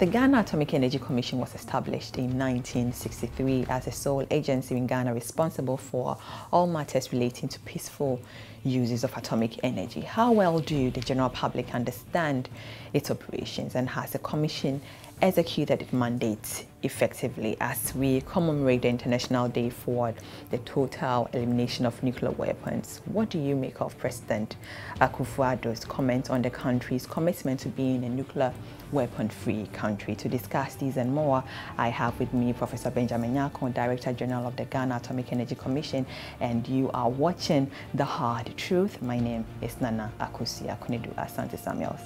The Ghana Atomic Energy Commission was established in 1963 as a sole agency in Ghana responsible for all matters relating to peaceful uses of atomic energy. How well do the general public understand its operations, and has the Commission executed its mandate effectively as we commemorate the International Day for the total elimination of nuclear weapons? What do you make of President Akufo-Addo's comment on the country's commitment to being a nuclear weapon-free country? To discuss these and more, I have with me Professor Benjamin Nyarko, Director General of the Ghana Atomic Energy Commission, and you are watching The Hard Truth. My name is Nana Akusi Akunidu Asante Samuels.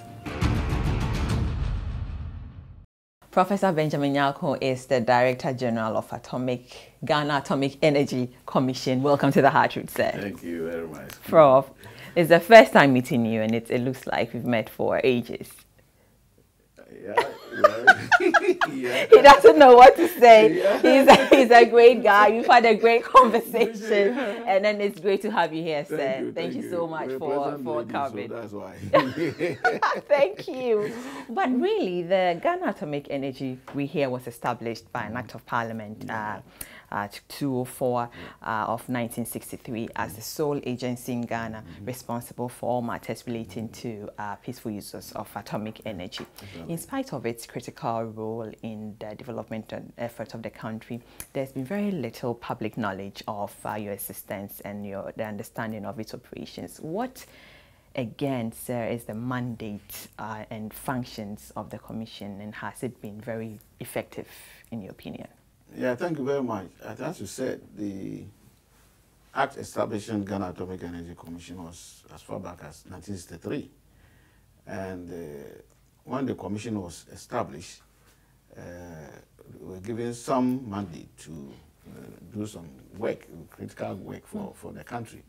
Professor Benjamin Nyarko is the Director General of Ghana Atomic Energy Commission. Welcome to The Hard Truth, sir. Thank you very much. Prof, it's the first time meeting you, and it looks like we've met for ages. Yeah. He doesn't know what to say. Yeah. He's a great guy. We've had a great conversation, and then it's great to have you here, sir. Thank you so much for coming. So that's why. Thank you. But really, the Ghana Atomic Energy, we hear, was established by an Act of Parliament 204 of 1963 as the sole agency in Ghana responsible for all matters relating to peaceful uses of atomic energy. In spite of its critical role in the development and effort of the country, there's been very little public knowledge of your existence and the understanding of its operations. What, again, sir, is the mandate and functions of the Commission, and has it been very effective, in your opinion? Yeah, thank you very much. As you said, the Act establishing Ghana Atomic Energy Commission was as far back as 1963. And when the commission was established, we were given some mandate to do some work, critical work for the country.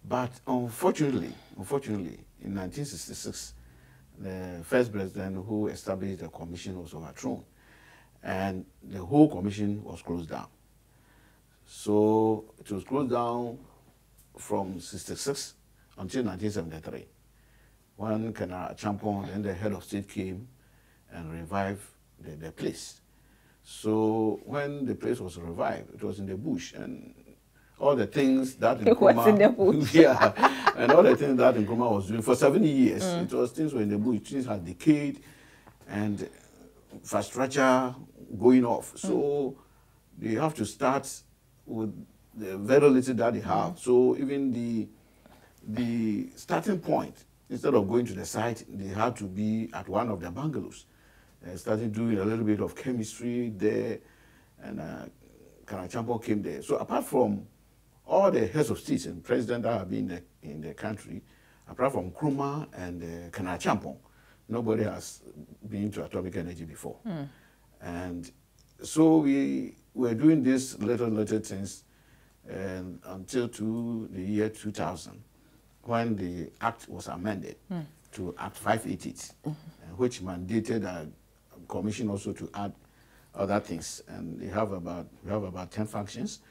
But unfortunately, in 1966, the first president who established the commission was overthrown, and the whole commission was closed down. So it was closed down from 66 until 1973, when Colonel Champon, then the head of state, came and revived the place. So when the place was revived, it was in the bush, and all the things that Nkrumah, in the bush. yeah, and all the things that Nkrumah was doing for 70 years, it was things were in the bush. Things had decayed, and infrastructure going off. So they have to start with the very little that they have. So even the starting point, instead of going to the site, they had to be at one of the bungalows. They started doing a little bit of chemistry there, and Colonel Champon came there. So apart from all the heads of states and presidents that have been in the country, apart from Nkrumah and Colonel Champon, nobody has been to atomic energy before. And so we were doing these little things until the year 2000, when the Act was amended to Act 588, which mandated a commission also to add other things. And we have about 10 functions.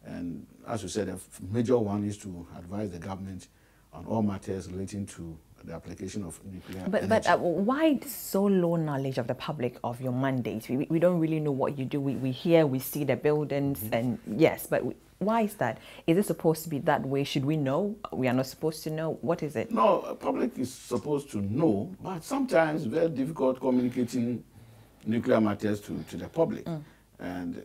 And as you said, a major one is to advise the government on all matters relating to the application of nuclear energy. But why so low knowledge of the public of your mandate? We don't really know what you do. We hear, we see the buildings, and yes, but why is that? Is it supposed to be that way? Should we know? We are not supposed to know? What is it? No, public is supposed to know, but sometimes it's very difficult communicating nuclear matters to the public. And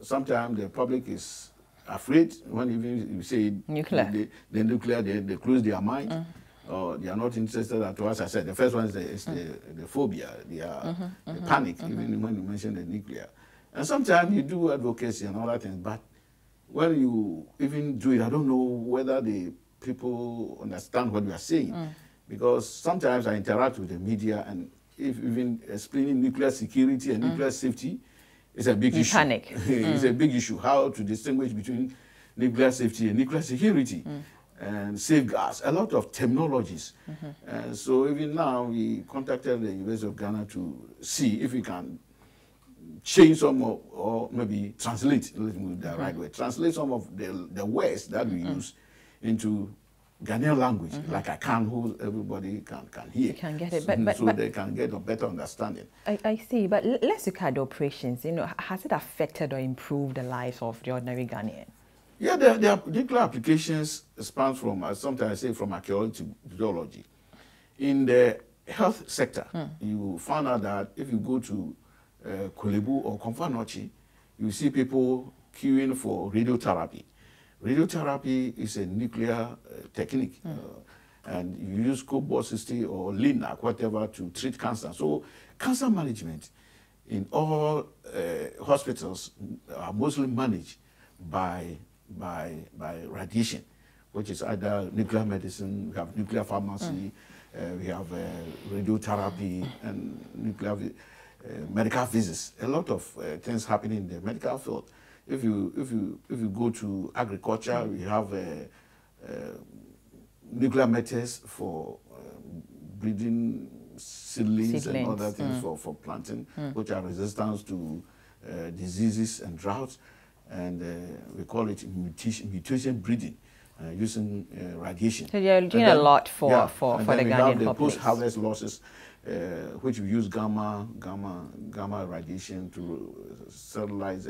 sometimes the public is afraid when even you say nuclear. The nuclear, they close their mind. Or they are not interested at all. As I said, the first one is the phobia, the panic, even when you mention the nuclear. And sometimes you do advocacy and all that things, but when you even do it, I don't know whether the people understand what we are saying. Because sometimes I interact with the media, and if even explaining nuclear security and nuclear safety is a big issue. Panic. It's a big issue, how to distinguish between nuclear safety and nuclear security. And safeguards, a lot of terminologies. And so even now we contacted the University of Ghana to see if we can change some of, or maybe translate, let's move the right way, translate some of the words that we use into Ghanaian language, like I can, who everybody can hear. You can get it, so they can get a better understanding. I see, but let's look at the operations. You know, has it affected or improved the life of the ordinary Ghanaian? Yeah, there are particular applications span from, sometimes I say, from archaeology to geology. In the health sector, you find out that if you go to Kolebu or Komfanochi, you see people queuing for radiotherapy. Radiotherapy is a nuclear technique, and you use cobalt-60 or LINAC, whatever, to treat cancer. So cancer management in all hospitals are mostly managed by radiation, which is either nuclear medicine, we have nuclear pharmacy, we have radiotherapy and nuclear medical visits. A lot of things happening in the medical field. If you go to agriculture, we have nuclear methods for breeding seedlings and other things for planting, which are resistant to diseases and droughts. And we call it mutation breeding, using radiation. So you're doing a lot for the Ghanaian population. Post-harvest losses, which we use gamma radiation to sterilize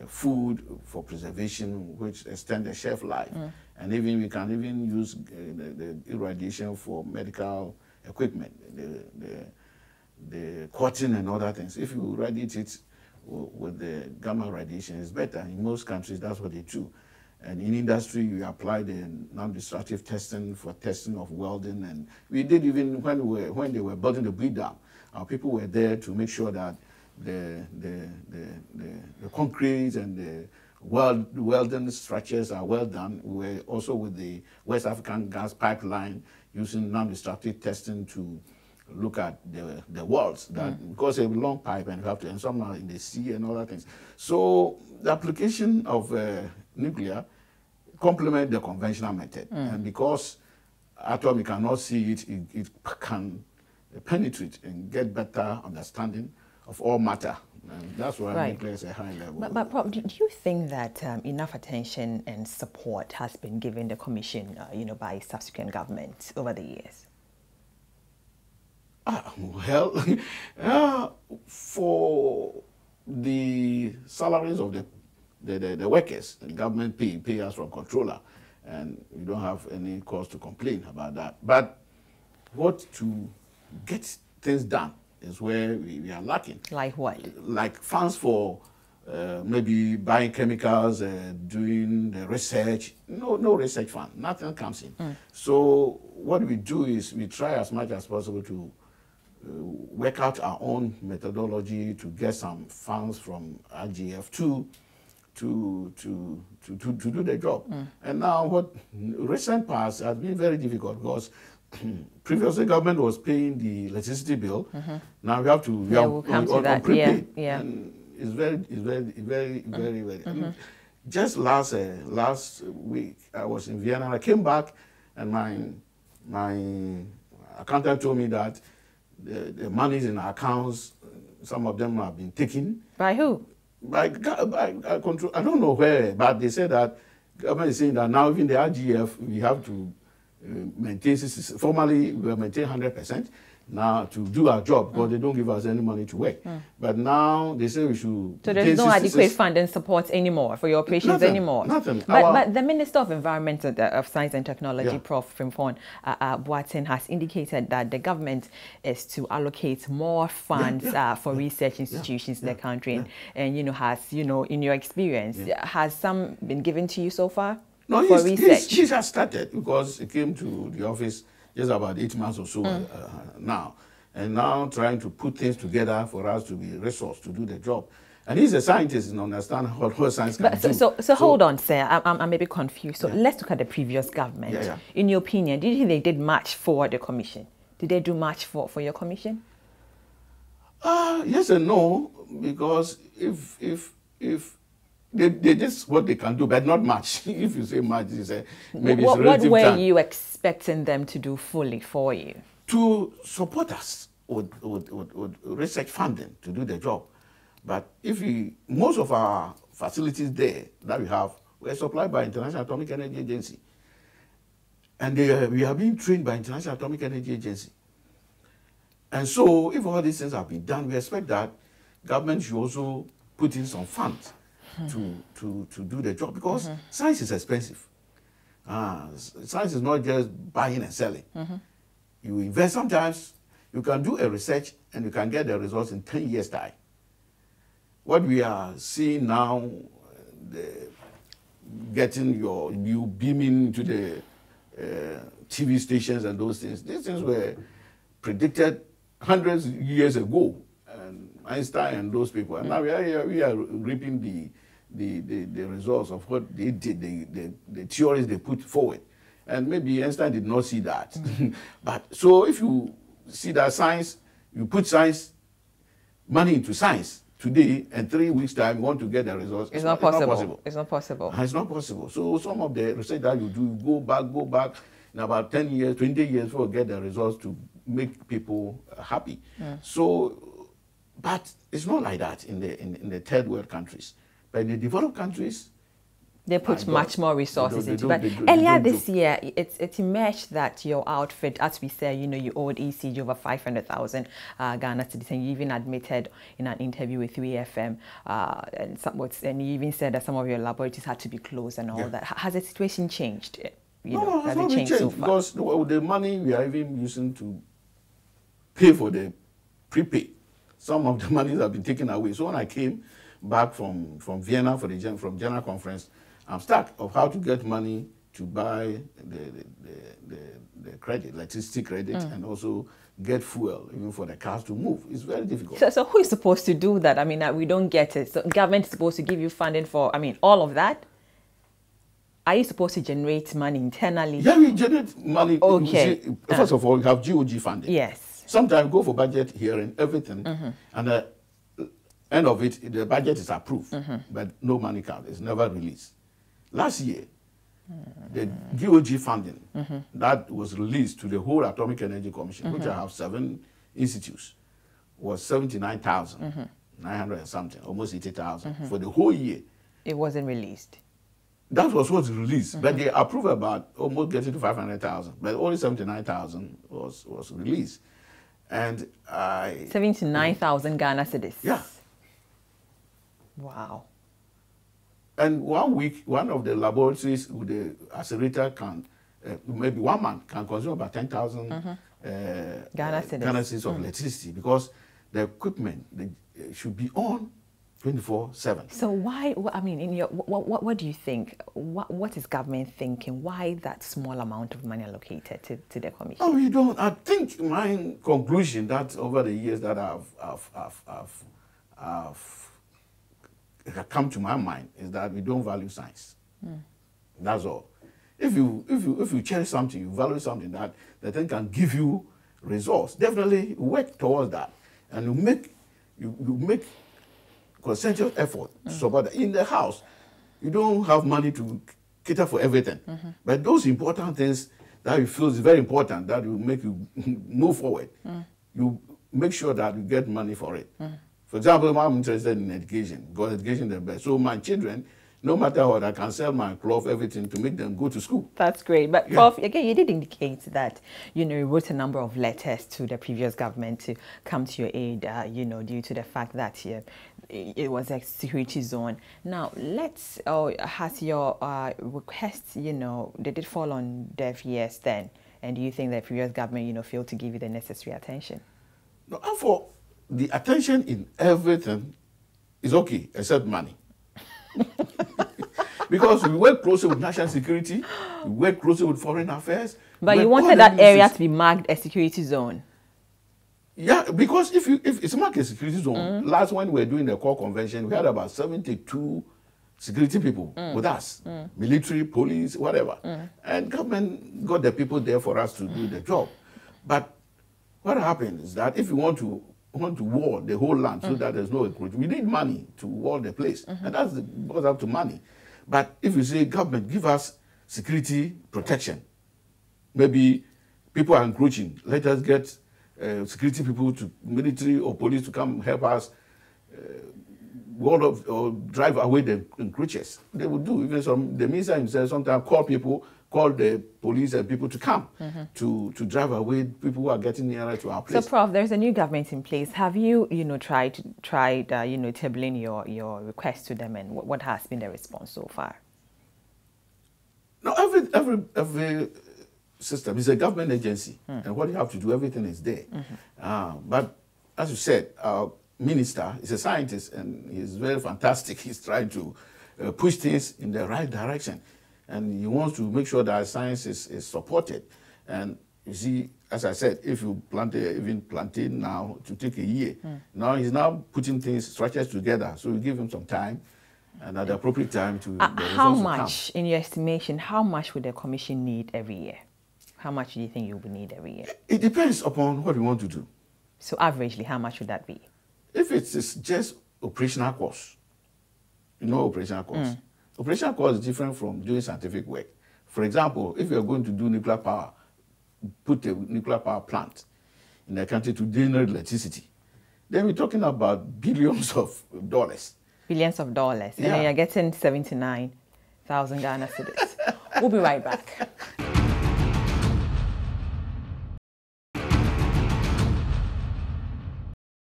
food for preservation, which extend the shelf life. And even we can even use the irradiation for medical equipment, the cotton and other things. If you radiate it with the gamma radiation, it's better. In most countries, that's what they do. And in industry, you apply the non-destructive testing for testing of welding. And we did even when they were building the breed dam, our people were there to make sure that the concrete and the welding structures are well done. We were also with the West African gas pipeline using non-destructive testing to look at the walls, that because it's a long pipe and you have to, and some are in the sea and other things. So the application of nuclear complement the conventional method, and because atomic cannot see it, it can penetrate and get better understanding of all matter. And that's why nuclear is a high level. But Prof, do you think that enough attention and support has been given the Commission, by subsequent governments over the years? Well, for the salaries of the workers, the government pay us from controller, and we don't have any cause to complain about that. But what to get things done is where we are lacking. Like what? Like funds for maybe buying chemicals, doing the research. No research fund, nothing comes in. So what we do is we try as much as possible to work out our own methodology to get some funds from RGF to do the job. And now what recent past has been very difficult because previously government was paying the electricity bill. Now we have to we'll come to that. Prepaid. Yeah. And it's very. I mean, just last week I was in Vienna and I came back and my accountant told me that the monies in our accounts, some of them have been taken. By who? By control. I don't know where, but they said that government is saying that now even the RGF we have to maintain. Formally we maintain 100% now to do our job because they don't give us any money to work. But now they say we should. So there's no adequate funding support anymore for your operations anymore. Nothing. But the Minister of Environment, of Science and Technology, Prof. Fimfon Boateng, has indicated that the government is to allocate more funds for research institutions in the country, and has in your experience, has some been given to you so far? No, for research. He has started because he came to the office just about 8 months or so now. And now trying to put things together for us to be resourced to do the job. And he's a scientist and understands what science can do. So hold on, sir. I'm a bit confused. So let's look at the previous government. In your opinion, did you think they did much for the commission? Did they do much for your commission? Yes and no, because if they did what they can do, but not much. If you say much, you say maybe it's relative. What were you expecting them to do fully for you? To support us with research funding to do the job. But most of our facilities there that we have were supplied by International Atomic Energy Agency. And we are being trained by International Atomic Energy Agency. And so, if all these things have been done, we expect that government should also put in some funds to do the job, because science is expensive. Science is not just buying and selling. You invest. Sometimes you can do a research and you can get the results in 10 years' time. What we are seeing now, getting you beaming to the TV stations and those things, these things were predicted hundreds of years ago, and Einstein and those people. And now we are reaping the results of what they did, the theories they put forward. And maybe Einstein did not see that. But so if you see that science, you put money into science today, and 3 weeks' time you want to get the results. It's not possible. It's not possible. It's not possible. So some of the research that you do, you go back in about 10 years, 20 years before you get the results to make people happy. So, but it's not like that in the third world countries. But in the developed countries, they put much more resources into it. But earlier this year, it emerged that your outfit, as we said, you owed ECG over 500,000 Ghana cedis, and you even admitted in an interview with 3FM, and you even said that some of your laboratories had to be closed and all that. Has the situation changed? No, has not changed so far? Because the money we are even using to pay for the prepaid, some of the monies have been taken away. So when I came back from Vienna from General Conference, I'm stuck of how to get money to buy the credit, electricity credit, and also get fuel even for the cars to move. It's very difficult. So who is supposed to do that? I mean, we don't get it. So government is supposed to give you funding for, all of that? Are you supposed to generate money internally? Yeah, we generate money. Okay. First of all, we have GOG funding. Yes. Sometimes go for budget hearing, everything, and at the end of it, the budget is approved, but no money comes. It's never released. Last year, the GOG funding that was released to the whole Atomic Energy Commission, which I have 7 institutes, was 79,900 and something, almost 80,000 for the whole year. It wasn't released. That was what's released, but they approved about almost getting to 500,000, but only 79,000 was released. And 79,000 Ghana cedis. Yeah. Wow. And 1 week, one of the laboratories with the accelerator maybe 1 month can consume about 10,000 Ghana cedis of electricity, because the equipment should be on 24/7. So why? What do you think? What is government thinking? Why that small amount of money allocated to the commission? Oh, we don't. I think my conclusion that over the years that I've come to my mind is that we don't value science. That's all. If you cherish something, you value something that the thing can give you results, definitely work towards that, and you make conscientious effort to support that. In the house, you don't have money to cater for everything, but those important things that you feel is very important, that will make you move forward, you make sure that you get money for it. For example, I'm interested in education, because education is the best. So my children, no matter what, I can sell my cloth, everything, to make them go to school. That's great. But Prof, again, you did indicate that, you wrote a number of letters to the previous government to come to your aid, due to the fact that it was a security zone. Now, has your request, did it fall on deaf ears then? And do you think the previous government, failed to give you the necessary attention? No, for the attention in everything is okay, except money. Because we work closely with national security, we work closely with foreign affairs. But you wanted that area to be marked a security zone. Yeah, because if it's marked a security zone, last when we were doing the core convention, we had about 72 security people with us, military, police, whatever. And government got the people there for us to do the job. But what happens is that if you want to wall the whole land so that there's no encroachment, we need money to wall the place, and that's goes up to money. But if you say, government, give us security protection, maybe people are encroaching, let us get security people, to military or police, to come help us ward off or drive away the creatures. They would do. Even the minister himself sometimes call the police and people to come to drive away people who are getting nearer to our place. So, Prof, there's a new government in place. Have you, tried tabling your request to them, and what has been the response so far? No, every system is a government agency, and what you have to do, everything is there. But as you said, our minister is a scientist, and he's very fantastic. He's trying to push things in the right direction, and he wants to make sure that science is supported. And you see, as I said, if you plant even plantain now, to take a year. Now he's now putting structures together, so we give him some time. And at the appropriate time to how much, in your estimation, how much would the commission need every year? How much do you think you would need every year? It depends upon what you want to do. So averagely, how much would that be? If it's just operational costs, operational costs. Operational costs is different from doing scientific work. For example, if you're going to do nuclear power, put a nuclear power plant in the country to generate electricity, then we're talking about billions of dollars. Billions of dollars. Yeah. And you're getting 79,000 Ghana cedis. We'll be right back.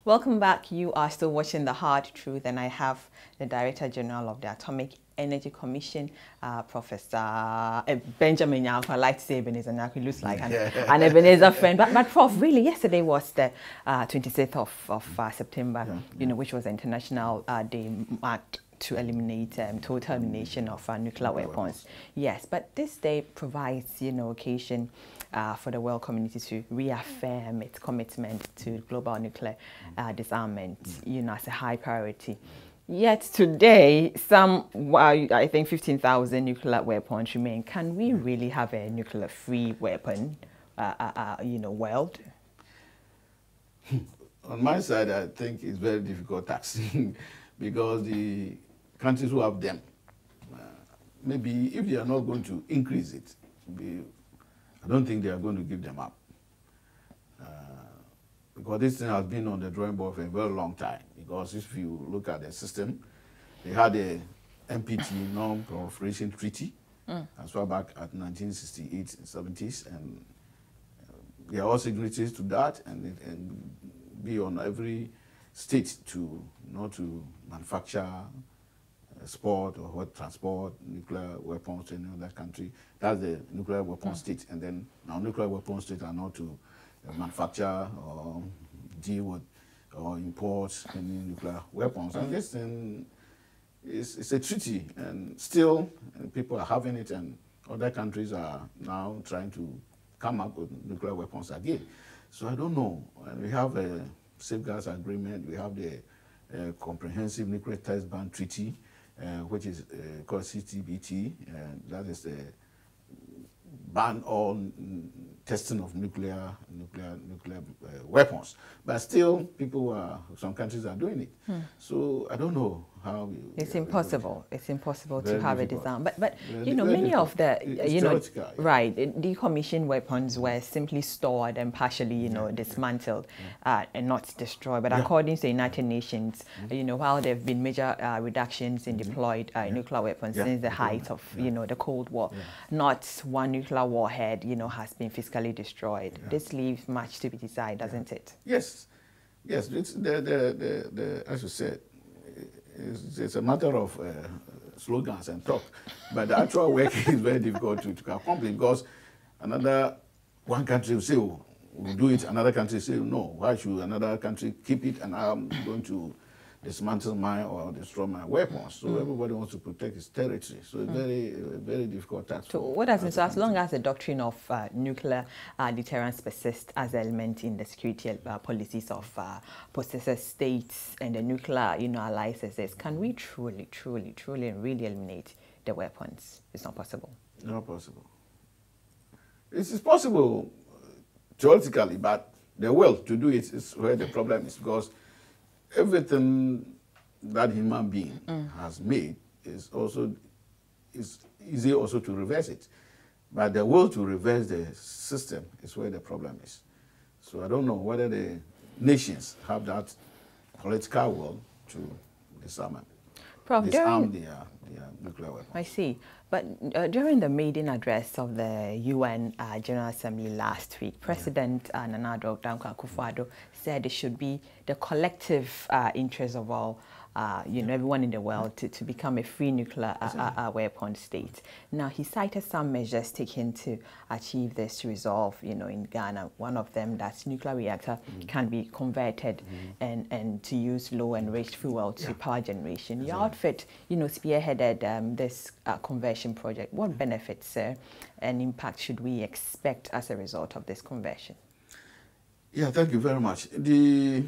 Welcome back. You are still watching The Hard Truth, and I have the Director General of the Atomic Energy Commission, Professor Benjamin Nyarko. I like to say Ebenezer Nyarko. He looks like an Ebenezer friend. But Prof, really, yesterday was the 26th of September, which was the International Day marked to eliminate total elimination of nuclear weapons. Yes, but this day provides, occasion for the world community to reaffirm its commitment to global nuclear disarmament, as a high priority. Yet today, I think 15,000 nuclear weapons remain. Can we really have a nuclear-free weapon, world? On my side, I think it's very difficult taxing because the countries who have them, maybe if they are not going to increase it, I don't think they are going to give them up. Because this thing has been on the drawing board for a very long time. Because if you look at the system, they had a NPT, Non-Proliferation Treaty, as far back at 1968 and 70s, and they are all signatories to that, and be on every state to manufacture, export or transport nuclear weapons to any other country. That's the nuclear weapon state, and then now nuclear weapon states are not to manufacture or deal with or import any nuclear weapons. And this thing it's a treaty, and still people are having it, and other countries are now trying to come up with nuclear weapons again. So I don't know. And we have a safeguards agreement. We have the Comprehensive Nuclear Test Ban Treaty, which is called CTBT. That is the ban all testing of nuclear weapons. But still, some countries are doing it. So I don't know how. It's impossible. It's impossible to have difficult. a disarm. But many of the right decommissioned weapons were simply stored and partially dismantled and not destroyed. But according to the United Nations, while there have been major reductions in deployed nuclear weapons since the height of the Cold War, not one nuclear warhead has been physically destroyed. This leaves much to be desired, doesn't it? Yes. It's as you said, it's a matter of slogans and talk, but the actual work is very difficult to accomplish, because one country will say, oh, we'll do it, another country will say, no, why should another country keep it, and I'm going to dismantle mine or destroy my weapons. So everybody wants to protect its territory. So it's very difficult task. So what does it mean? So as long as the doctrine of nuclear deterrence persists as an element in the security policies of possessor states and the nuclear alliances, can we truly and really eliminate the weapons? It's not possible. Not possible. It is possible theoretically, but the will to do it is where the problem is, because everything that human being has made is easy also to reverse it. But the will to reverse the system is where the problem is. So I don't know whether the nations have that political will to disarmament. Prof, Disarm their nuclear weapons. I see. But during the maiden address of the UN General Assembly last week, President Nana Akufo-Addo said it should be the collective interest of all, everyone in the world to become a free nuclear weapon state. Now, he cited some measures taken to achieve this to resolve, in Ghana. One of them, that nuclear reactor can be converted and to use low-enriched fuel to power generation. Your outfit, spearheaded this conversion project. What benefits and impact should we expect as a result of this conversion? Yeah, thank you very much. The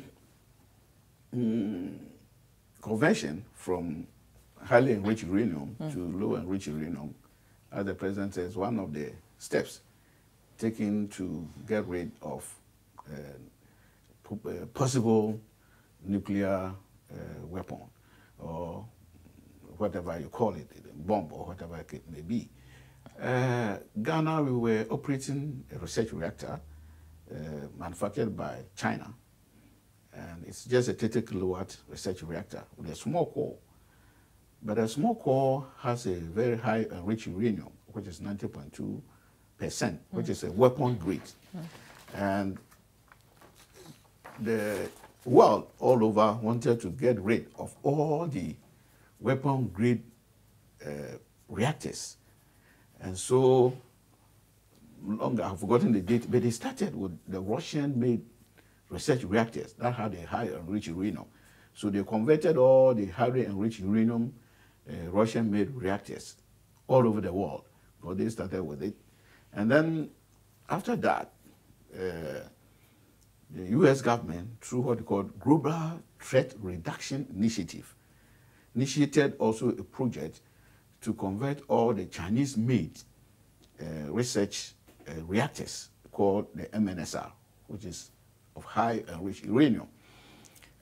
conversion from highly enriched uranium to low enriched uranium, as the president says, one of the steps taken to get rid of possible nuclear weapon, or whatever you call it, bomb or whatever it may be. Ghana, we were operating a research reactor manufactured by China. And it's just a 30 kilowatt research reactor with a small core. But a small core has a very high enriched uranium, which is 90.2%, which is a weapon grade. And the world all over wanted to get rid of all the weapon grade reactors. And so, I've forgotten the date, but they started with the Russian-made research reactors that had a high enriched uranium. So they converted all the highly enriched uranium Russian-made reactors all over the world. But they started with it. And then after that, the US government, through what they call Global Threat Reduction Initiative, initiated also a project to convert all the Chinese-made research reactors called the MNSR, which is of high enriched uranium.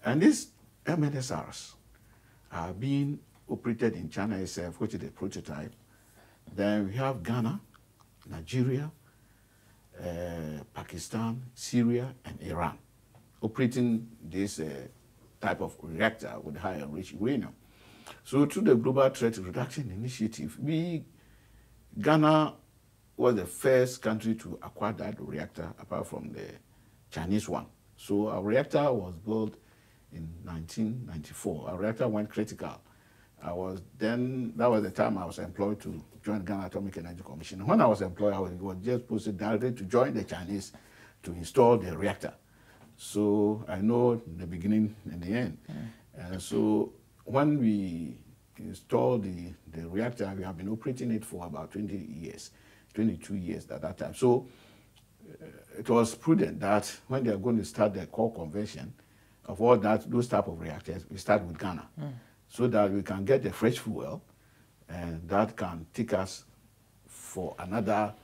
And these MNSRs are being operated in China itself, which is the prototype. Then we have Ghana, Nigeria, Pakistan, Syria, and Iran operating this type of reactor with high enriched uranium. So through the Global Threat Reduction Initiative, Ghana was the first country to acquire that reactor apart from the Chinese one. So our reactor was built in 1994. Our reactor went critical. That was the time I was employed to join Ghana Atomic Energy Commission. When I was employed, I was just posted directly to join the Chinese to install the reactor. So I know the beginning and the end. And so when we installed the reactor, we have been operating it for about 20 years, 22 years at that time. So it was prudent that when they are going to start the core conversion of all those type of reactors, we start with Ghana, so that we can get the fresh fuel, and that can take us for another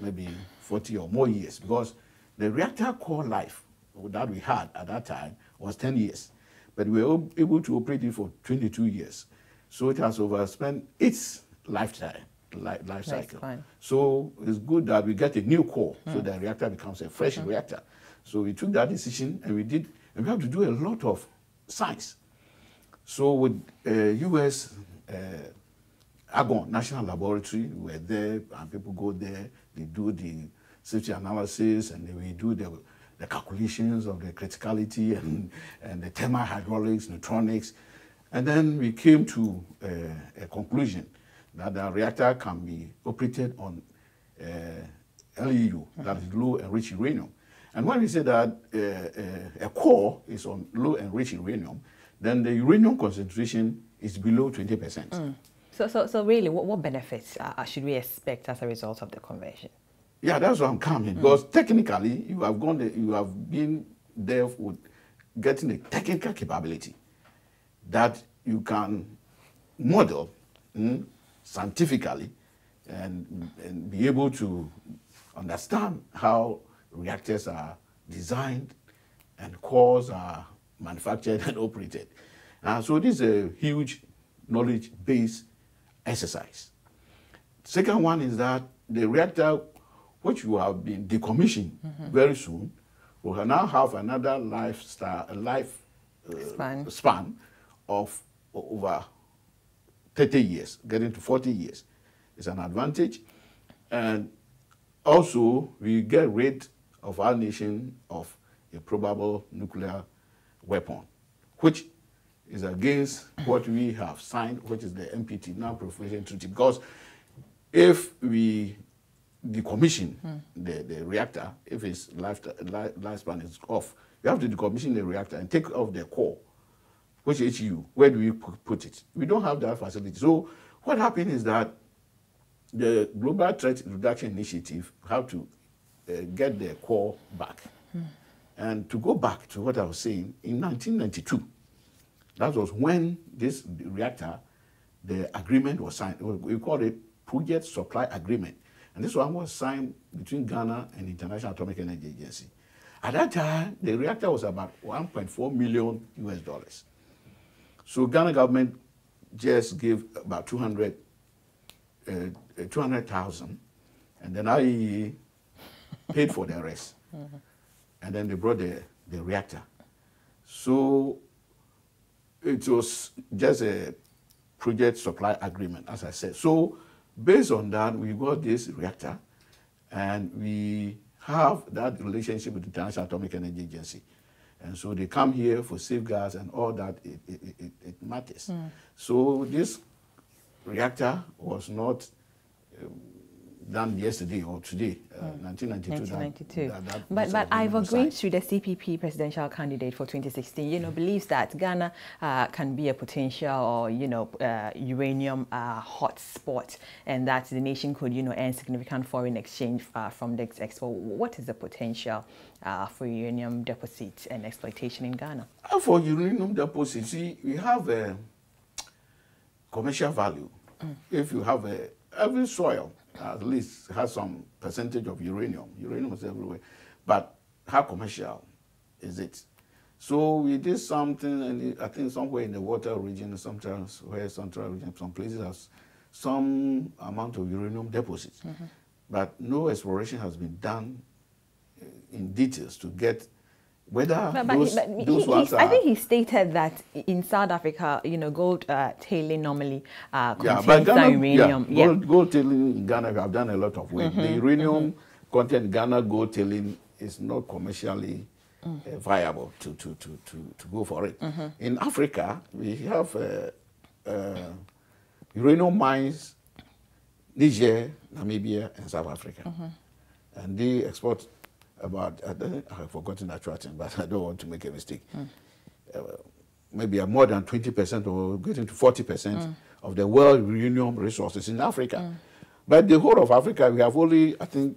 maybe 40 or more years, because the reactor core life that we had at that time was 10 years, but we were able to operate it for 22 years. So it has overspent its lifetime. Life cycle. So it's good that we get a new core so the reactor becomes a fresh reactor. So we took that decision, and we have to do a lot of science. So with US Argonne National Laboratory, we were there, and people go there, they do the safety analysis, and then we do the calculations of the criticality and the thermal hydraulics, neutronics, and then we came to a conclusion that the reactor can be operated on LEU, that is low enriched uranium. And when we say that a core is on low enriched uranium, then the uranium concentration is below 20%. So really, what benefits should we expect as a result of the conversion? Yeah, that's where I'm coming. Because technically, you have been there with getting a technical capability that you can model scientifically and be able to understand how reactors are designed and cores are manufactured and operated. So this is a huge knowledge-based exercise. Second one is that the reactor, which will have been decommissioned very soon, will now have another span of over 30 years, getting to 40 years, is an advantage. And also, we get rid of our nation of a probable nuclear weapon, which is against what we have signed, which is the NPT, Non-Proliferation Treaty. Because if we decommission the reactor, if its lifespan is off, we have to decommission the reactor and take off the core, which HU. Where do we put it? We don't have that facility. So what happened is that the Global Threat Reduction Initiative have to get their core back. And to go back to what I was saying, in 1992, that was when this reactor, the agreement was signed. We call it Project Supply Agreement. And this one was signed between Ghana and the International Atomic Energy Agency. At that time, the reactor was about $1.4 million US. So Ghana government just gave about 200,000, and then IEA paid for the rest. And then they brought the reactor. So it was just a project supply agreement, as I said. So based on that, we got this reactor, and we have that relationship with the International Atomic Energy Agency. And so they come here for safeguards and all that, it matters. So this reactor was not done yesterday or today, 1992. But Ivor Greenstreet, the CPP presidential candidate for 2016, believes that Ghana can be a potential or, uranium hotspot, and that the nation could, earn significant foreign exchange from this export. What is the potential for uranium deposits and exploitation in Ghana? For uranium deposits, see, we have a commercial value. If you have every soil at least has some percentage of uranium. Uranium is everywhere. But how commercial is it? So we did something, and I think somewhere in the water region, sometimes where central region, some places has some amount of uranium deposits. But no exploration has been done in details to get whether those ones are... I think he stated that in South Africa, gold tailing normally contains uranium. Gold tailing in Ghana, we have done a lot of work. The uranium content in Ghana gold tailing is not commercially viable to go for it. In Africa, we have uranium mines, Niger, Namibia, and South Africa. And they export about, I've forgotten that thing, but I don't want to make a mistake. Maybe more than 20% or getting to 40% of the world uranium resources in Africa. But the whole of Africa, we have only, I think,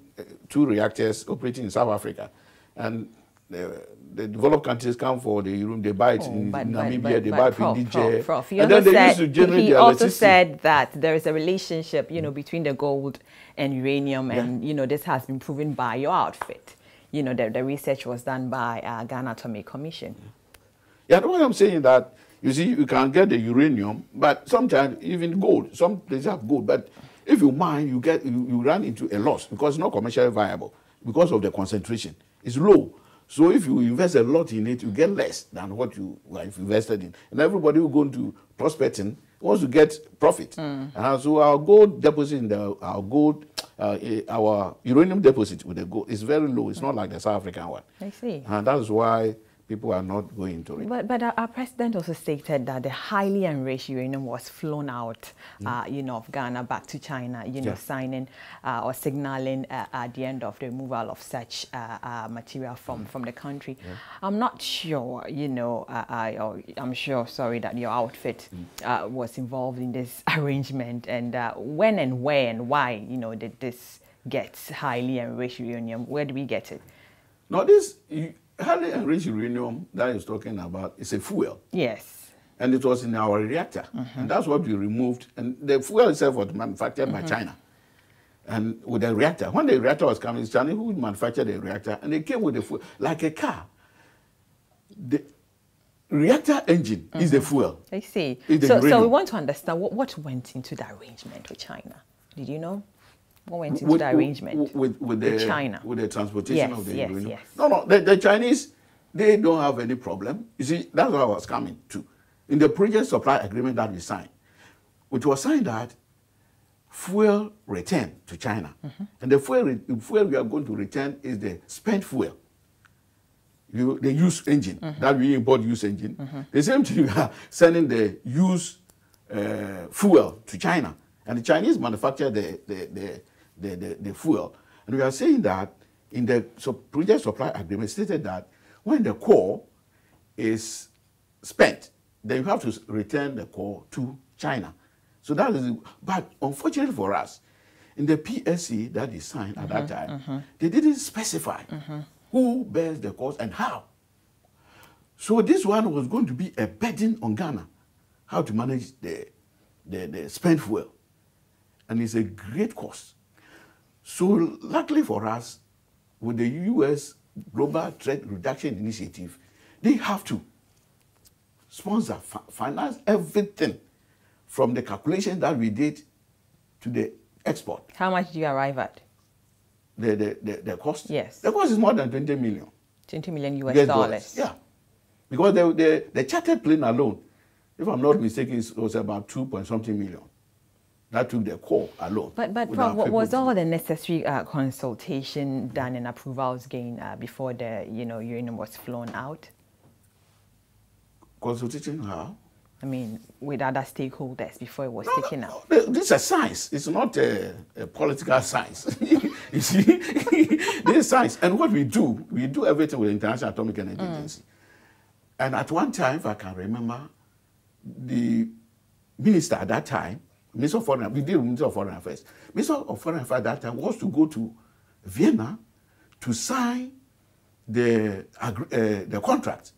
2 reactors operating in South Africa. And the developed countries come for the uranium, they buy it in Namibia, they buy it in Niger. Prof, and then they used to generate he the also electricity. said that there is a relationship, between the gold and uranium, and, this has been proven by your outfit. The research was done by Ghana Atomic Commission. Yeah, what I'm saying that, you see, you can get the uranium, but sometimes even gold. Some places have gold, but if you mine, you run into a loss because it's not commercially viable because of the concentration. It's low. So if you invest a lot in it, you get less than what you have invested in. And everybody who go into prospecting wants to get profit. So our gold deposit, our uranium deposit with the gold is very low. It's not like the South African one. I see. And that's why people are not going into it. But our president also stated that the highly enriched uranium was flown out, of Ghana back to China, signing or signaling at the end of the removal of such material from the country. I'm not sure, I'm sure, sorry, that your outfit was involved in this arrangement, and when and where and why, did this get highly enriched uranium? Where do we get it? Now, this highly enriched uranium that he's talking about is a fuel. Yes. And it was in our reactor. And that's what we removed. And the fuel itself was manufactured by China. And with the reactor, when the reactor was coming, it's China who manufactured the reactor, and they came with the fuel, like a car. The reactor engine is the fuel. I see. So we want to understand what went into the arrangement with China. Did you know? What went into the arrangement with China? With the transportation of the uranium. Yes. No, the Chinese, they don't have any problem. You see, that's what I was coming to. in the project supply agreement that we signed, it was signed that fuel return to China. And the fuel we are going to return is the spent fuel. The used engine, that we import used engine. The same thing, we are sending the used fuel to China. And the Chinese manufacture the fuel. And we are saying that in the project supply agreement stated that when the core is spent, then you have to return the core to China. So that is, but unfortunately for us, in the PSC that is signed at that time, they didn't specify who bears the cost and how. So this one was going to be a burden on Ghana, how to manage the spent fuel. And it's a great cost. So luckily for us, with the U.S. Global Threat Reduction Initiative, they have to sponsor, finance everything from the calculation that we did to the export. How much did you arrive at? The cost? Yes. The cost is more than 20 million. 20 million US dollars. Yeah. Because the chartered plane alone, if I'm not mistaken, it was about 2-point-something million. That took the core alone. But Prof, was all the necessary consultation done and approvals gained before the uranium was flown out? Consultation how? I mean, with other stakeholders before it was taken out. This is a science. It's not a political science. You see, this is science. And what we do everything with the International Atomic Energy Agency. And at one time, if I can remember, the minister at that time, Minister of Foreign Affairs, we did Minister of Foreign Affairs. Minister of Foreign Affairs at that time was to go to Vienna to sign the contract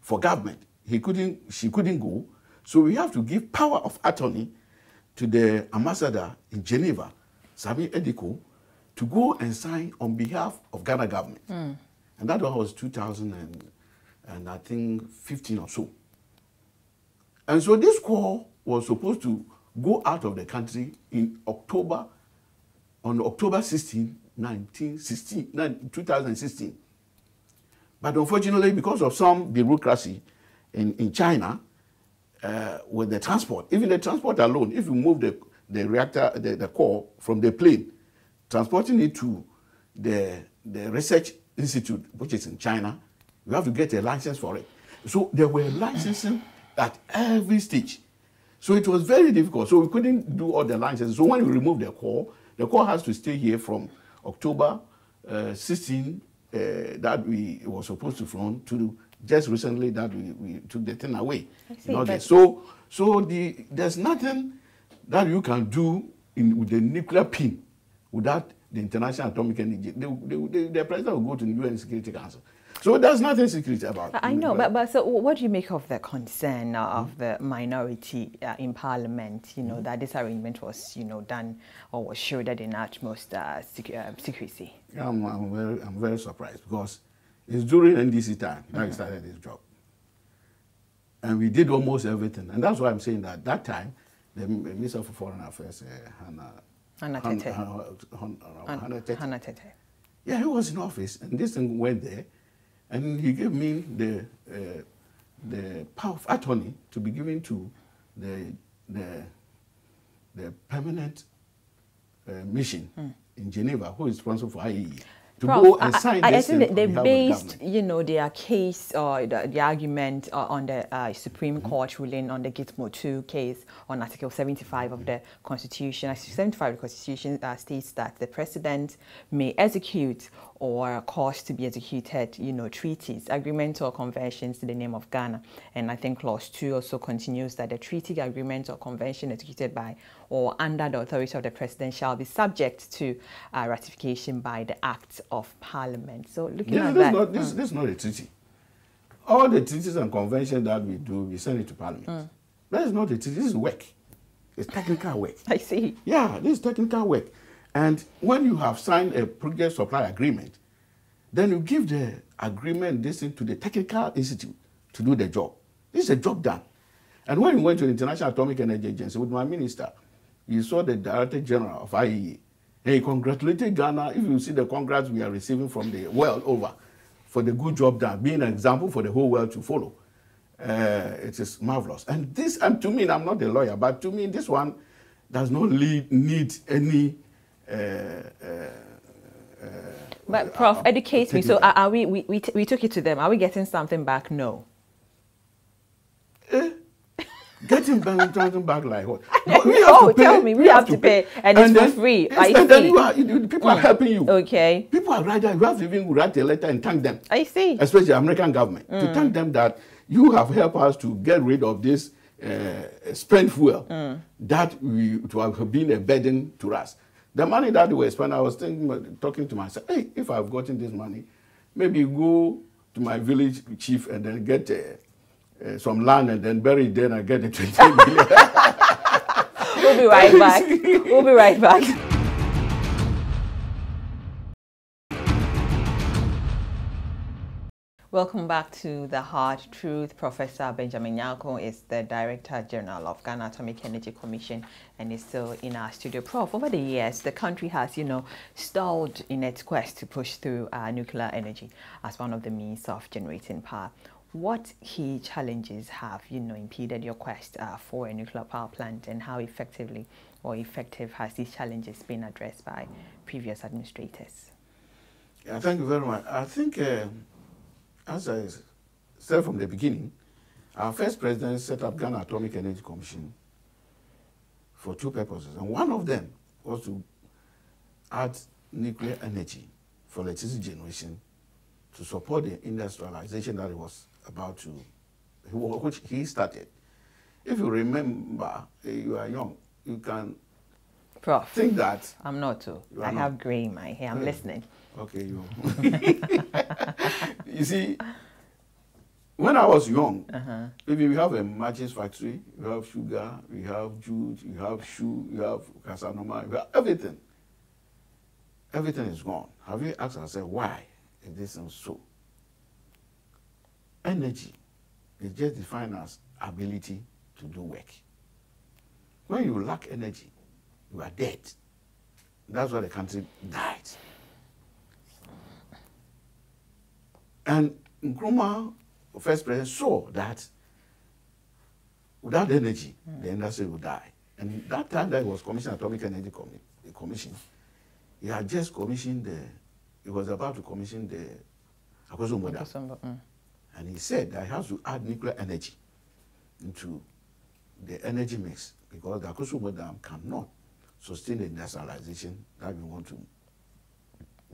for government. She couldn't go. So we have to give power of attorney to the ambassador in Geneva, Sami Ediko, to go and sign on behalf of Ghana government. And that one was 2015 or so. And so this call was supposed to go out of the country on October 16, 2016. But unfortunately, because of some bureaucracy in China, with the transport, even the transport alone, if you move the reactor, the core from the plane, transporting it to the research institute, which is in China, you have to get a license for it. So there were licensing at every stage. So it was very difficult. So we couldn't do all the licenses. So when we removed the core has to stay here from October 16 that we were supposed to fly to just recently that we took the thing away. So there's nothing that you can do with the nuclear pin without the International Atomic Energy. The president will go to the UN Security Council. So there's nothing secret about it. I know, but so what do you make of the concern of the minority in Parliament, that this arrangement was, done or was shrouded in utmost secrecy? I'm very surprised because it's during NDC time that we started this job. And we did almost everything. And that's why I'm saying that time, the Minister for Foreign Affairs, Hannah Tete. Yeah, he was in office, and this thing went there. And he gave me the power of attorney to be given to the permanent mission in Geneva, who is responsible for IAEA, to Prof, go and sign this thing. I think they based, their case or the argument on the Supreme Court ruling on the Gitmo 2 case on Article 75 of the Constitution. Article 75 of the Constitution states that the President may execute or cause to be executed, treaties, agreements or conventions in the name of Ghana. And I think Clause 2 also continues that the treaty, agreement or convention executed by or under the authority of the President shall be subject to ratification by the Act of Parliament. So looking at that... This is not a treaty. All the treaties and conventions that we do, we send it to Parliament. That is not a treaty. This is work. It's technical work. I see. Yeah, this is technical work. And when you have signed a project supply agreement, then you give the agreement to the technical institute to do the job. This is a job done. And when we went to the International Atomic Energy Agency with my minister, you saw the Director General of IAEA. And he congratulated Ghana. If you see the congrats we are receiving from the world over for the good job done, being an example for the whole world to follow. it is marvelous. And this, and to me, I'm not a lawyer, but to me, this one does not need any. But Prof, educate me. So are we took it to them. Are we getting something back? No. Getting something back like what? Tell me. We have to pay, and it's for free. And then people are helping you. Okay. People are writing. You have to even write a letter and thank them. I see. Especially the American government to thank them that you have helped us to get rid of this spent fuel that to have been a burden to us. The money that we spent, I was talking to myself, hey, if I've gotten this money, maybe go to my village chief and then get some land and then bury it there and get the 20 million. We'll be right back. We'll be right back. Welcome back to The Hard Truth. Professor Benjamin Nyarko is the Director General of Ghana Atomic Energy Commission and is still in our studio. Prof, over the years, the country has, stalled in its quest to push through nuclear energy as one of the means of generating power. What key challenges have, impeded your quest for a nuclear power plant, and how effective has these challenges been addressed by previous administrators? Yeah, thank you very much. I think as I said from the beginning, our first president set up Ghana Atomic Energy Commission for two purposes. And one of them was to add nuclear energy for electricity generation to support the industrialization that he was about to, which he started. If you remember, you are young, you can Prof, think that. I'm not too. I have gray in my hair. I'm listening. Okay, you. You see, when I was young, maybe we have a matches factory, we have sugar, we have jute, we have shoe, we have casanoma, we have everything. Everything is gone. Have you asked yourself why is this so? Energy is just defined as ability to do work. When you lack energy, you are dead. That's why the country died. And Nkrumah, first president, saw that without energy, the industry would die. And that time that he was commissioned Atomic Energy Commission, he had just commissioned he was about to commission the Akosombo Dam. And he said that he has to add nuclear energy into the energy mix because the Akosombo Dam cannot sustain the industrialization that we want to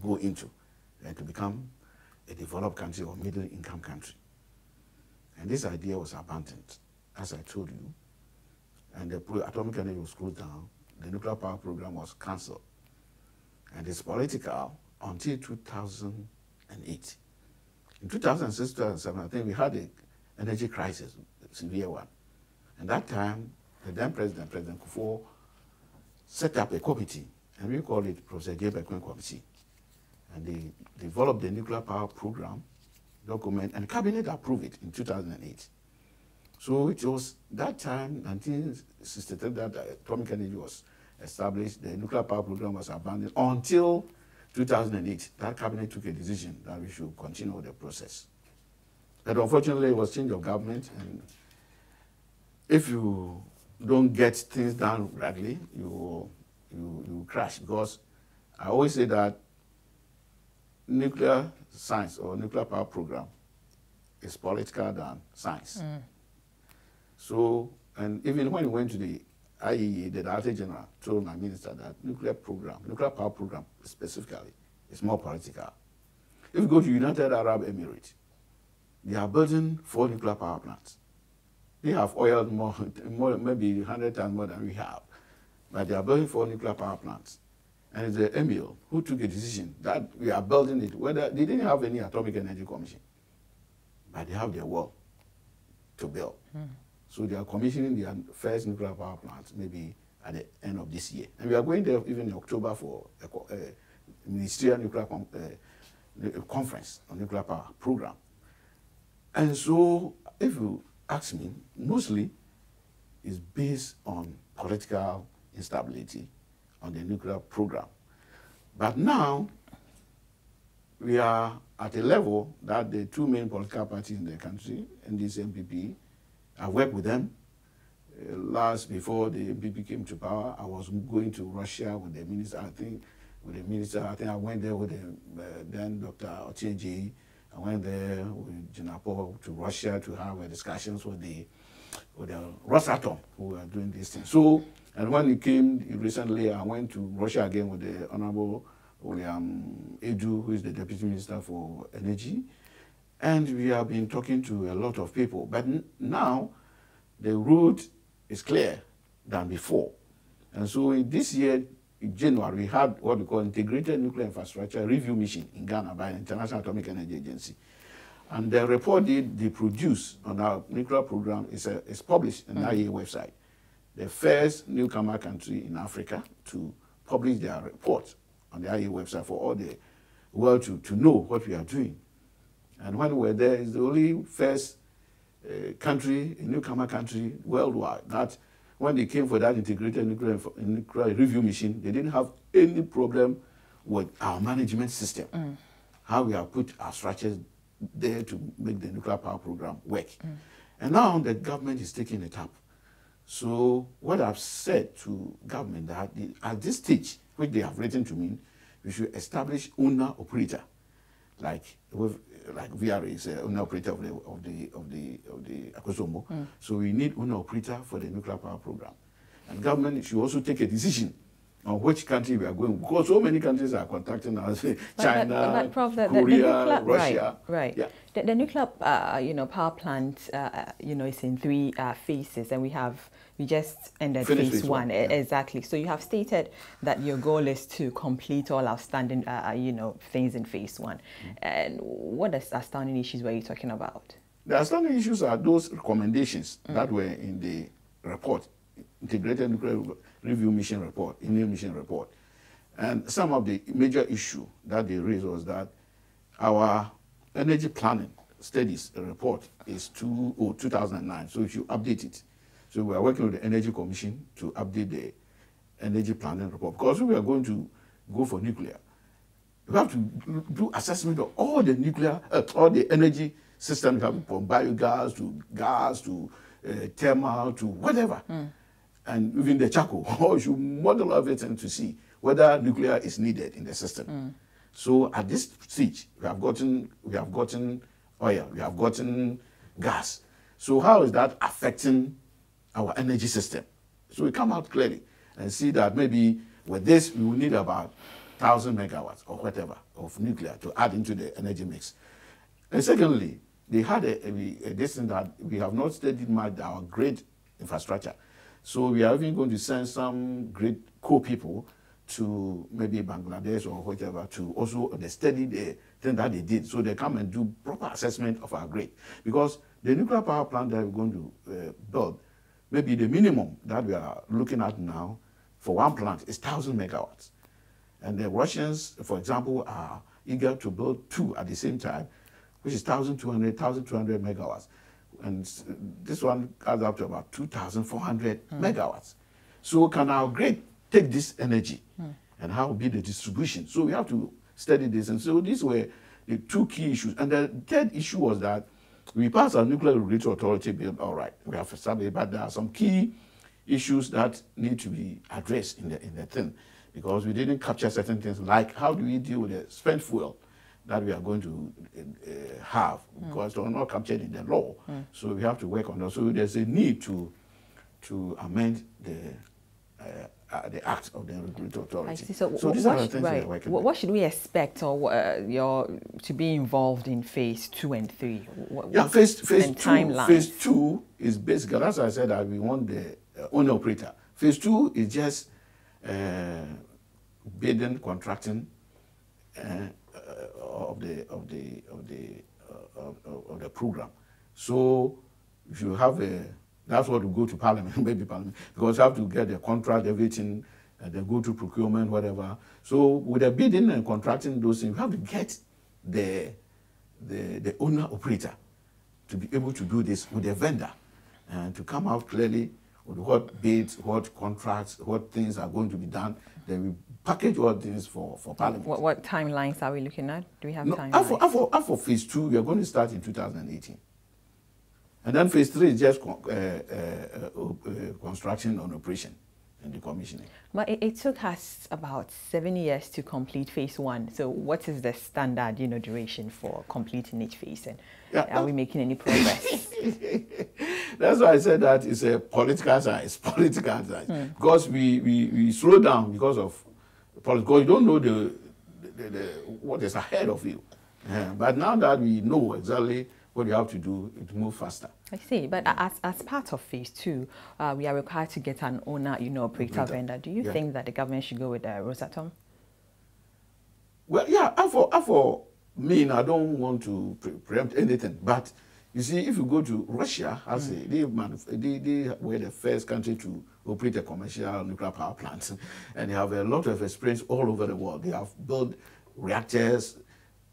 go into and to become a developed country or middle income country. And this idea was abandoned, as I told you. And the atomic energy was closed down. The nuclear power program was cancelled. And it's political until 2008. In 2006, 2007, I think we had an energy crisis, a severe one. And that time, the then President Kufuor, set up a committee, and we call it Prof. J. Bekwen Committee. And they developed the nuclear power program document, and the cabinet approved it in 2008. So it was that time, 1963, that atomic energy was established. The nuclear power program was abandoned until 2008. That cabinet took a decision that we should continue the process. But unfortunately, it was change of government, and if you don't get things done rightly, you crash. Because I always say that nuclear science or nuclear power program is political than science. So, and even when we went to the IEA, the Director General told my minister that nuclear power program specifically, is more political. If you go to United Arab Emirates, they are building 4 nuclear power plants. They have oil more maybe 100 times more than we have, but they are building 4 nuclear power plants. And it's the emir who took a decision that we are building it, whether they didn't have any atomic energy commission, but they have their work to build. So they are commissioning their first nuclear power plant maybe at the end of this year. And we are going there even in October for a ministerial nuclear conference on nuclear power program. And so if you ask me, mostly is based on political instability on the nuclear program. But now, we are at a level that the two main political parties in the country, NDC and NPP, I worked with them. Last, before the NPP came to power, I was going to Russia with the minister. I think I went there with then Dr. Ocheji. I went there with Nyarko to Russia to have discussions with the Reactor who were doing this thing. So, and when he came recently, I went to Russia again with the Honorable William Edu, who is the Deputy Minister for Energy. And we have been talking to a lot of people. But now, the road is clear than before. And so this year, in January, we had what we call Integrated Nuclear Infrastructure Review Mission in Ghana by the International Atomic Energy Agency. And the report they produced on our nuclear program is published on the IAEA website. The first newcomer country in Africa to publish their report on the IAEA website for all the world to know what we are doing. And when we were there, it's the only first country, a newcomer country worldwide, that when they came for that integrated nuclear review mission, they didn't have any problem with our management system, how we have put our structures there to make the nuclear power program work. And now the government is taking it up. So what I've said to government that at this stage, which they have written to me, we should establish owner-operator, like VRA is an owner-operator of the Akosombo. So we need owner-operator for the nuclear power program. And government should also take a decision on which country we are going, because so many countries are contacting us, China, Prof, Korea, Russia. Right. Yeah. The nuclear, power plant, is in 3 phases, and we just ended phase one. Yeah. Exactly. So you have stated that your goal is to complete all outstanding, things in phase 1. And what outstanding issues were you talking about? The outstanding issues are those recommendations that were in the report, Integrated Nuclear Review Mission Report, Indian Mission Report. And some of the major issue that they raised was that our energy planning studies report is 2009, so if you update it. So we are working with the Energy Commission to update the energy planning report, because we are going to go for nuclear. We have to do assessment of all the nuclear, all the energy systems, from biogas to gas to thermal to whatever. And even the charcoal, or you should model everything to see whether nuclear is needed in the system. So at this stage, we have gotten oil, we have gotten gas. So how is that affecting our energy system? So we come out clearly and see that maybe with this, we will need about 1,000 megawatts or whatever of nuclear to add into the energy mix. And secondly, they had this thing that we have not studied much our grid infrastructure. So we are even going to send some great co-people to maybe Bangladesh or whatever to also study the thing that they did, so they come and do proper assessment of our grid. Because the nuclear power plant that we're going to build, maybe the minimum that we are looking at now for one plant is 1,000 megawatts. And the Russians, for example, are eager to build 2 at the same time, which is 1,200 megawatts. And this one adds up to about 2,400 megawatts. So can our grid take this energy? And how will be the distribution? So we have to study this. And so these were the 2 key issues. And the third issue was that we passed our Nuclear Regulatory Authority bill, all right. We have established, but there are some key issues that need to be addressed in the thing, because we didn't capture certain things, like how do we deal with the spent fuel that we are going to have, because they're not captured in the law. So we have to work on that. So there's a need to amend the act of the Regulatory Authority. I see. So these are the things we are working on. What should we expect, or to be involved in phase 2 and 3? Phase 2 is basically, as I said, that we want the owner operator. Phase 2 is just bidding, contracting of the program. So if you have that's what will go to Parliament, maybe Parliament, because you have to get the contract, everything, and then go to procurement, whatever. So with the bidding and contracting those things, you have to get the owner operator to be able to do this with the vendor and to come out clearly with what bids, what contracts, what things are going to be done. Then we package all things for Parliament. What timelines are we looking at? Do we have No, timelines? for phase 2, we are going to start in 2018. And then phase 3 is just construction and operation and decommissioning. But it took us about 7 years to complete phase 1. So what is the standard, duration for completing each phase? And are we making any progress? That's why I said that it's a political science, because we slow down because of politics. Because you don't know what is ahead of you. But now that we know exactly what you have to do, it moves faster. I see. But as part of phase 2, we are required to get an owner, operator vendor. Do you think that the government should go with Rosatom? Well, yeah. For me, I don't want to preempt anything. But you see, if you go to Russia, they were the first country to operate a commercial nuclear power plant, and they have a lot of experience all over the world. They have built reactors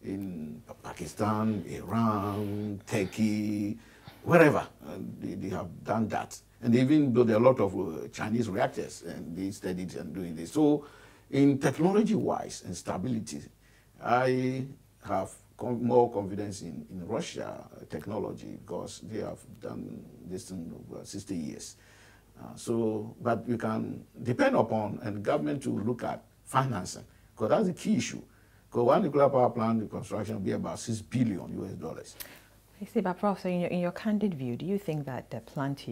in Pakistan, Iran, Turkey, wherever. They have done that. And they even built a lot of Chinese reactors, and they studied and doing this. So in technology-wise and stability, I have more confidence in Russia technology, because they have done this in over 60 years. But we can depend upon the government to look at financing, because that's the key issue. Because one nuclear power plant, the construction will be about $6 billion US. I see, but Prof, so in your candid view, do you think that the plan to,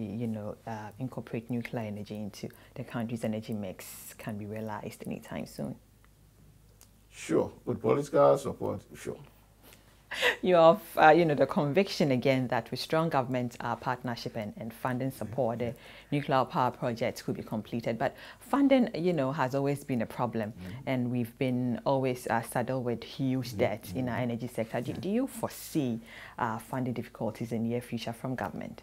incorporate nuclear energy into the country's energy mix can be realized anytime soon? Sure, with political support, sure. You have, the conviction again that with strong government partnership and funding support, the nuclear power projects could be completed. But funding, has always been a problem, and we've been always saddled with huge debt in our energy sector. Do you foresee funding difficulties in the near future from government?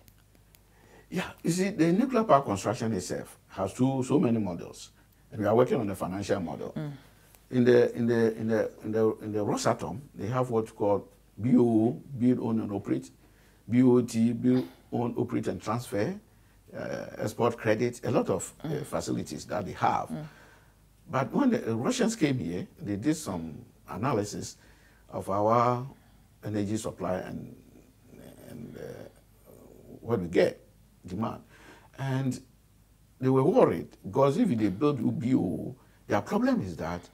Yeah, you see, the nuclear power construction itself has so many models, and we are working on the financial model. In the Rosatom, they have what's called BOO, build, own and operate, BOT, build, own, operate and transfer, export credit, a lot of facilities that they have. But when the Russians came here, they did some analysis of our energy supply and what we get, demand. And they were worried, because if they build BOO, their problem is that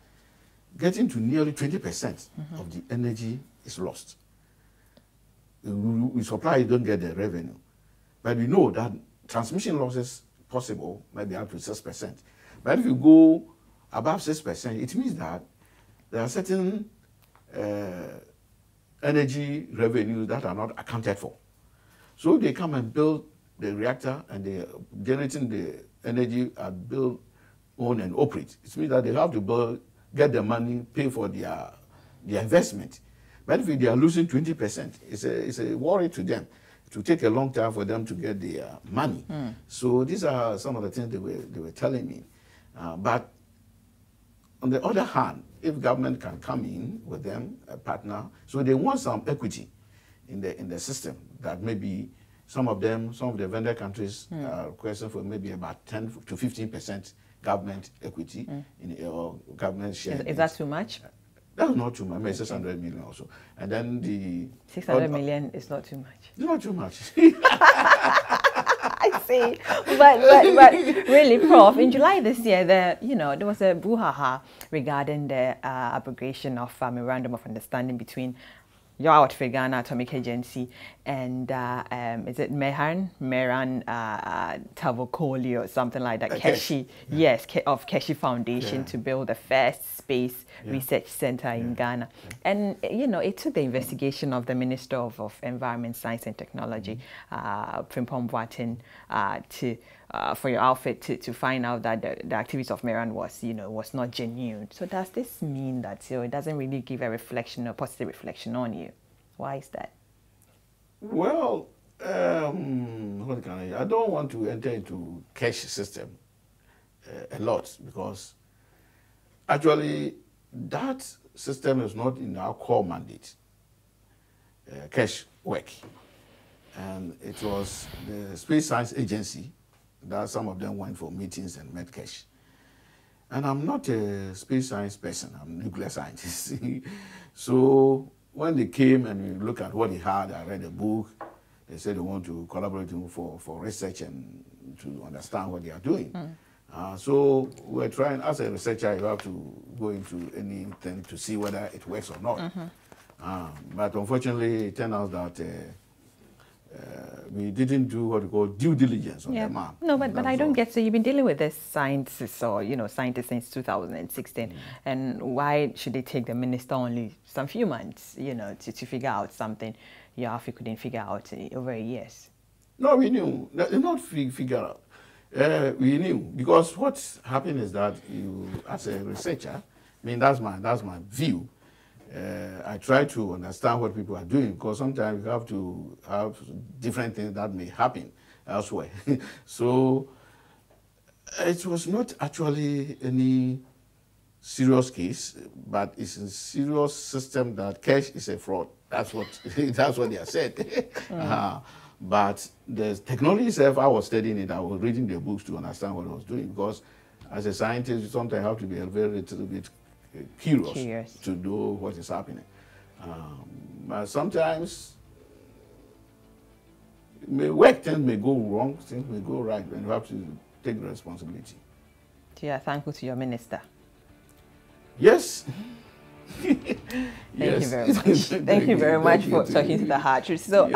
getting to nearly 20% of the energy is lost. We supply, you don't get the revenue. But we know that transmission losses possible maybe up to 6%. But if you go above 6%, it means that there are certain energy revenues that are not accounted for. So they come and build the reactor, and they're generating the energy and build, own and operate. It means that they have to get the money, pay for their investment. But if they are losing 20%, it's a worry to them. It will take a long time for them to get their money. So these are some of the things they were telling me. But on the other hand, if government can come in with them, a partner, so they want some equity in the system, that maybe some of the vendor countries are requesting for maybe about 10 to 15% government equity or government share. Is that too much? That's not too much. Maybe 600 million also. And then the 600 million is not too much. It's not too much. I see. But really, Prof, in July this year, there was a brouhaha regarding the abrogation of memorandum of understanding between your outfit, Ghana Atomic Agency, and is it Meran Tavokoli or something like that? Keshi, yes, of Keshi Foundation to build the first space research center in Ghana. And it took the investigation of the Minister of Environment, Science and Technology, Frimpong Boateng, for your outfit to find out that the activities of Meran was not genuine. So does this mean that it doesn't really give a reflection, a positive reflection on you? Why is that? Well, what can I don't want to enter into cash system a lot, because actually that system is not in our core mandate, cash work. And it was the Space Science Agency that some of them went for meetings and met cash. And I'm not a space science person, I'm a nuclear scientist. So when they came and we look at what he had, I read a book, they said they want to collaborate with him for research and to understand what they are doing. So we're trying, as a researcher, you have to go into anything to see whether it works or not. But unfortunately, it turned out that we didn't do what we call due diligence on the man. No, but I don't get, so you've been dealing with this scientists or, scientists since 2016. And why should they take the minister only some few months, to figure out something your office couldn't figure out over years? No, we knew. Not figure out. We knew, because what happened is that you, as a researcher, I mean, that's my view. I try to understand what people are doing, because sometimes you have to have different things that may happen elsewhere. So it was not actually any serious case, but it's a serious system that cash is a fraud. That's what they have said. But the technology itself, I was studying it, I was reading the books to understand what I was doing, because as a scientist, you sometimes have to be a little bit curious to know what is happening. But sometimes it may work, things may go wrong, things may go right, and you have to take the responsibility. So you are thankful to your minister? Yes. Thank you very much. Thank you very much for talking to the hard truth. So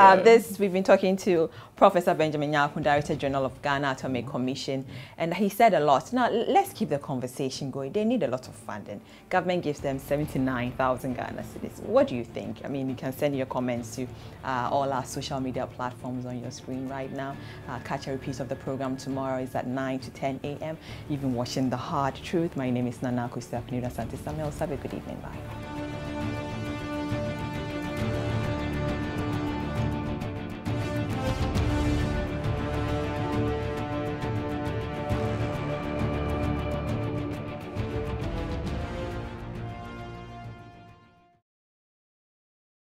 we've been talking to Professor Benjamin Nyarko, Director General of Ghana Atomic Commission, and he said a lot. Now, let's keep the conversation going. They need a lot of funding. Government gives them 79,000 Ghana cedis. What do you think? I mean, you can send your comments to all our social media platforms on your screen right now. Catch a repeat of the program tomorrow. It's at 9 to 10 a.m. You've been watching The Hard Truth. My name is Nyarko Samuel. Have a good evening. Bye.